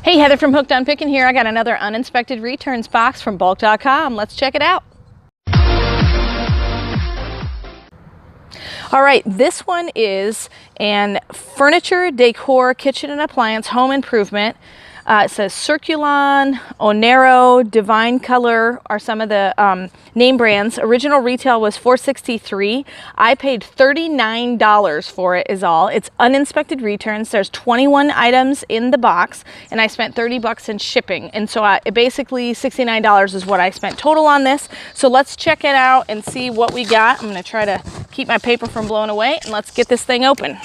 Hey, Heather from Hooked on Pickin here. I got another uninspected returns box from bulk.com. Let's check it out. All right, this one is an Furniture Decor kitchen and appliance home improvement. It says Circulon, Onaroo, Devine Color are some of the name brands. Original retail was $4.63. I paid $39 for it is all. It's uninspected returns. There's 21 items in the box and I spent 30 bucks in shipping. And so basically $69 is what I spent total on this. So let's check it out and see what we got. I'm gonna try to keep my paper from blowing away and let's get this thing open.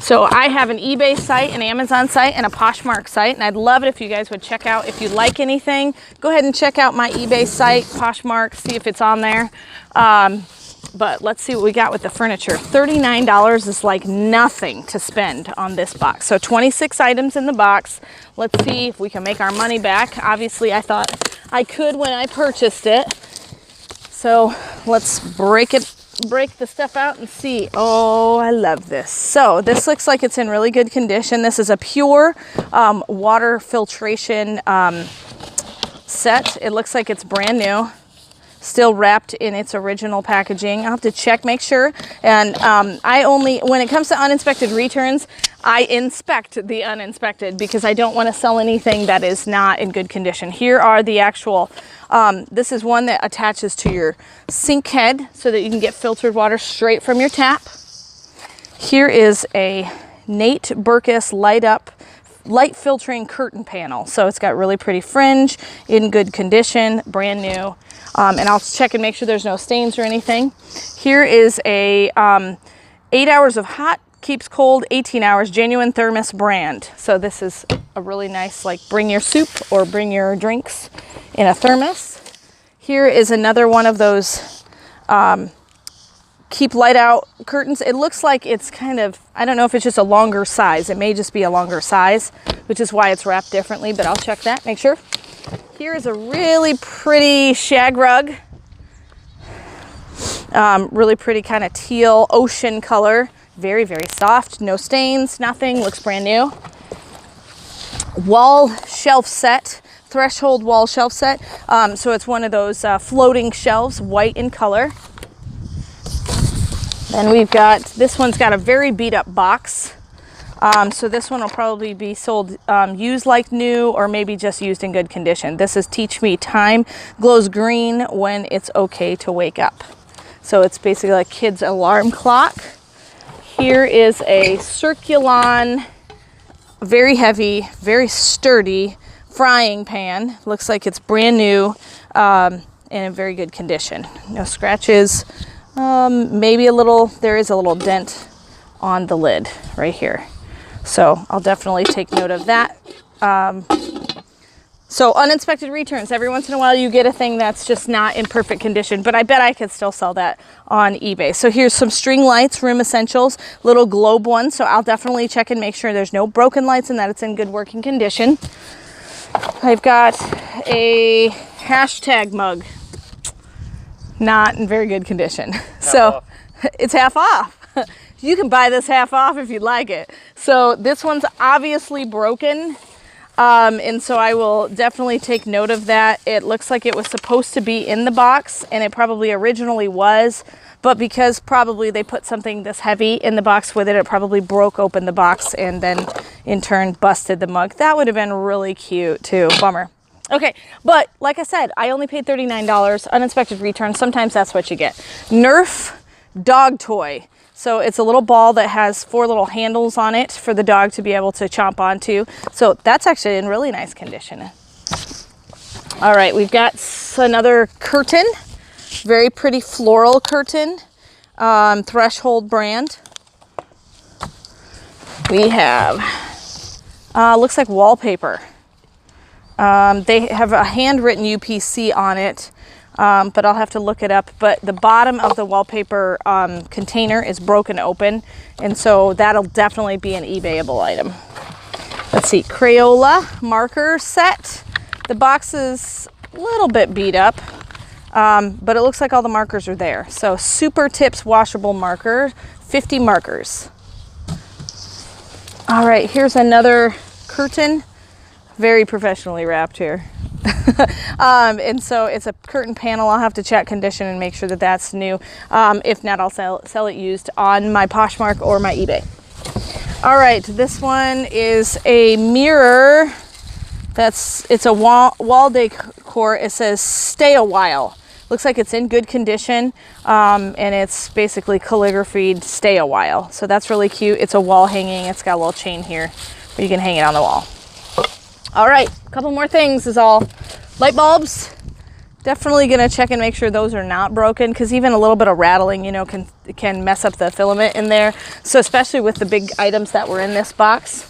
So I have an eBay site, an Amazon site, and a Poshmark site, and I'd love it if you guys would check out, if you like anything, go ahead and check out my eBay site, Poshmark, see if it's on there. But let's see what we got with the furniture. $39 is like nothing to spend on this box. So 26 items in the box. Let's see if we can make our money back. Obviously, I thought I could when I purchased it. So let's break the stuff out and see. Oh, I love this. So this looks like it's in really good condition. This is a pure water filtration set. It looks like it's brand new, still wrapped in its original packaging. I'll have to check, make sure. And when it comes to uninspected returns, I inspect the uninspected because I don't want to sell anything that is not in good condition. Here are the actual, this is one that attaches to your sink head so that you can get filtered water straight from your tap. Here is a Nate Berkus light filtering curtain panel. So it's got really pretty fringe, in good condition, brand new. And I'll check and make sure there's no stains or anything. Here is a 8 hours of hot, keeps cold 18 hours, genuine thermos brand. So this is a really nice, like, bring your soup or bring your drinks in a thermos. Here is another one of those keep light out curtains. It looks like it's kind of, I don't know if it's just a longer size. It may just be a longer size, which is why it's wrapped differently, but I'll check that, make sure. Here is a really pretty shag rug. Really pretty kind of teal ocean color. Very, very soft, no stains, nothing, looks brand new. Wall shelf set, threshold wall shelf set. So it's one of those floating shelves, white in color. Then we've got, this one's got a very beat up box. So this one will probably be sold used like new or maybe just used in good condition. This is Teach Me Time, glows green when it's okay to wake up. So it's basically like kids' alarm clock. Here is a Circulon, very heavy, very sturdy frying pan. Looks like it's brand new and in very good condition. No scratches, maybe a little, there is a little dent on the lid right here. So I'll definitely take note of that. So uninspected returns, every once in a while you get a thing that's just not in perfect condition, but I bet I could still sell that on eBay. So here's some string lights, Room Essentials, little globe one. So I'll definitely check and make sure there's no broken lights and that it's in good working condition. I've got a hashtag mug, not in very good condition. So it's half off. You can buy this half off if you'd like it. So this one's obviously broken. And so I will definitely take note of that. It looks like it was supposed to be in the box and it probably originally was, but because probably they put something this heavy in the box with it, it probably broke open the box and then in turn busted the mug. That would have been really cute too. Bummer. Okay, but like I said, I only paid $39, uninspected return. Sometimes that's what you get. Nerf Dog Toy. So it's a little ball that has 4 little handles on it for the dog to be able to chomp onto. So that's actually in really nice condition. All right, we've got another curtain, very pretty floral curtain, Threshold brand. We have, looks like wallpaper. They have a handwritten UPC on it. But I'll have to look it up. But the bottom of the wallpaper container is broken open, and so that'll definitely be an eBayable item. Let's see, Crayola marker set. The box is a little bit beat up, but it looks like all the markers are there. So Super Tips washable marker, 50 markers. All right, here's another curtain, very professionally wrapped here. And so it's a curtain panel. I'll have to check condition and make sure that that's new. If not, I'll sell it used on my Poshmark or my eBay. All right, this one is a mirror. It's a wall decor. It says stay a while. Looks like it's in good condition, and it's basically calligraphied stay a while. So that's really cute. It's a wall hanging. It's got a little chain here where you can hang it on the wall. All right, a couple more things is all. Light bulbs. Definitely gonna check and make sure those are not broken, because even a little bit of rattling, you know, can mess up the filament in there. So especially with the big items that were in this box.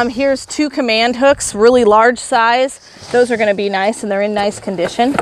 Here's 2 command hooks, really large size. Those are gonna be nice, and they're in nice condition.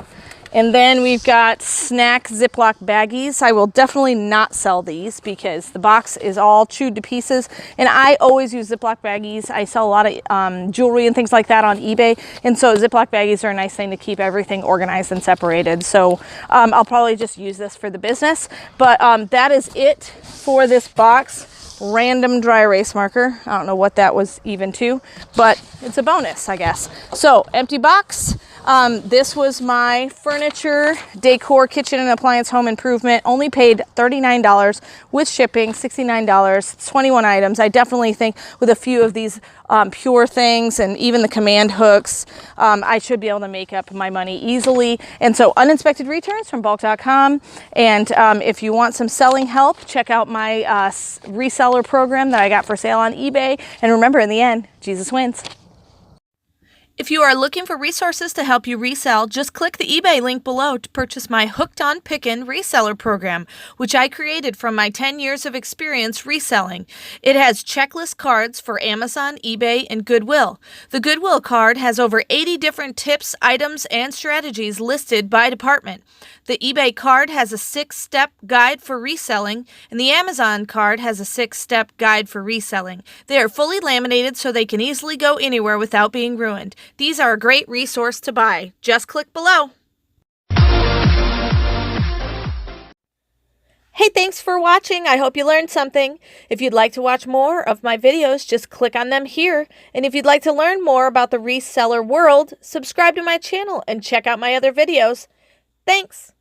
And then we've got snack Ziploc baggies. I will definitely not sell these because the box is all chewed to pieces. And I always use Ziploc baggies. I sell a lot of jewelry and things like that on eBay. And so Ziploc baggies are a nice thing to keep everything organized and separated. So I'll probably just use this for the business. But that is it for this box. Random dry erase marker. I don't know what that was even to, but it's a bonus, I guess. So empty box. This was my Furniture Decor Kitchen and Appliance Home Improvement. Only paid $39 with shipping, $69. It's 21 items. I definitely think with a few of these pure things and even the command hooks, I should be able to make up my money easily. And so uninspected returns from bulk.com. And if you want some selling help, check out my reseller program that I got for sale on eBay. And remember, in the end, Jesus wins. If you are looking for resources to help you resell, just click the eBay link below to purchase my Hooked on Pickin Reseller program, which I created from my 10 years of experience reselling. It has checklist cards for Amazon, eBay, and Goodwill. The Goodwill card has over 80 different tips, items, and strategies listed by department. The eBay card has a 6-step guide for reselling, and the Amazon card has a 6-step guide for reselling. They are fully laminated so they can easily go anywhere without being ruined. These are a great resource to buy. Just click below. Hey, thanks for watching. I hope you learned something. If you'd like to watch more of my videos, just click on them here. And if you'd like to learn more about the reseller world, subscribe to my channel and check out my other videos. Thanks.